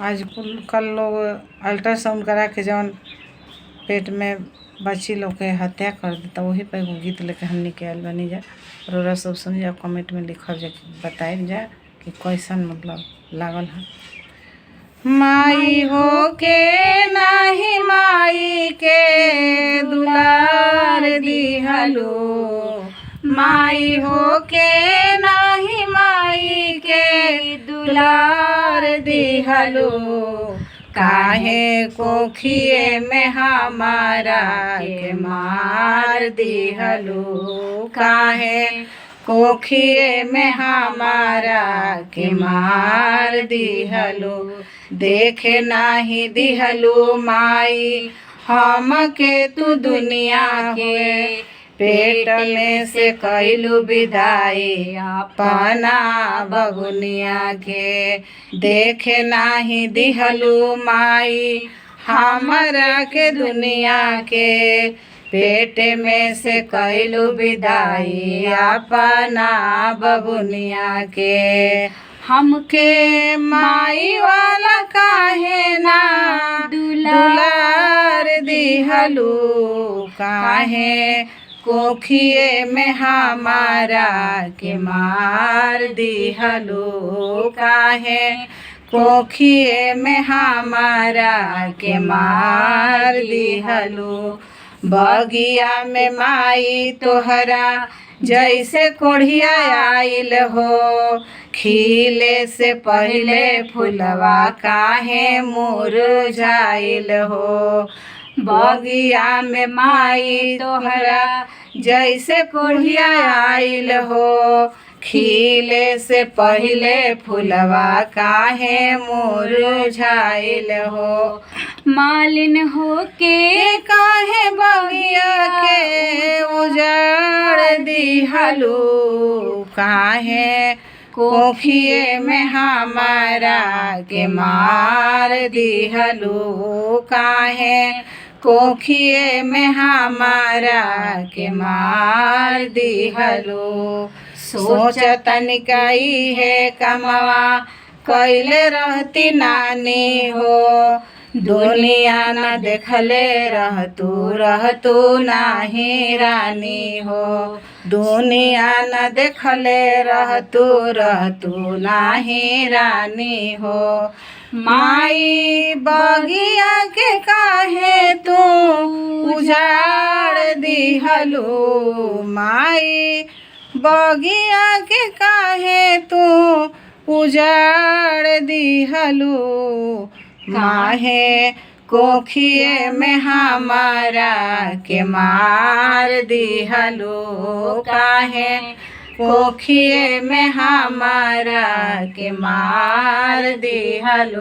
आज कल लोग अल्ट्रासाउंड करा के जौन पेट में बच्ची लोग के हत्या कर देता, वही पे एगो गीत लेके हमनी के आइल बनी जा। रउरा सब सुन जा, कमेंट में लिखब जा, बताइब जा कि कैसन मतलब लागल है। माई हो के नाही माई के दुलार दिहलो, माई हो के नाही माई के दुलार दिहलो, काहे कोखिए में हमारा के मार दिहलो, काहे कोखिए में हमारा के मार दिहलो, देखे नाही दिहलो माई हमके तू दुनिया के, पेट में से कैलू विदाई अपना बगुनिया के, देखे नाही दिहलू माई हमरा के दुनिया के, पेट में से कैलू विदाई अपना बबुनिया के, हमके माई वाला काहे ना दुलार दिहलू, काहे कोखिए में हमारा के मार दिहलो, काहे कोखिए में हमारा के मार दिहलो, बगिया में माई तोहरा जैसे कोढ़िया आइल हो, खिले से पहले फुलवा काहे मुरझाइल हो, बगिया में माई तोहरा जैसे कोढ़िया आइल हो, खिले से पहले फुलवा काहे मुरझाइल हो, मालिन हो के काहे बगिया के उजाड़ दिहलो, काहे कोखिए में हमारा के मार दिहलो, काहे कोखिए में हमारा के मार दिहलो, सोचतन कई है कमवा कैले रहती नानी हो, दुनिया न देखले रहतू नाही रानी हो, दुनिया न देखले रहतू नाही रानी हो, माई बगिया के काहे तू उजाड़ दिहलो, माई बगिया के काहे तू उजाड़ दिहलो, काहे कोखिए में हमारा के मार दिहलो, काहे कोखिए में हमारा के मार दिहलो।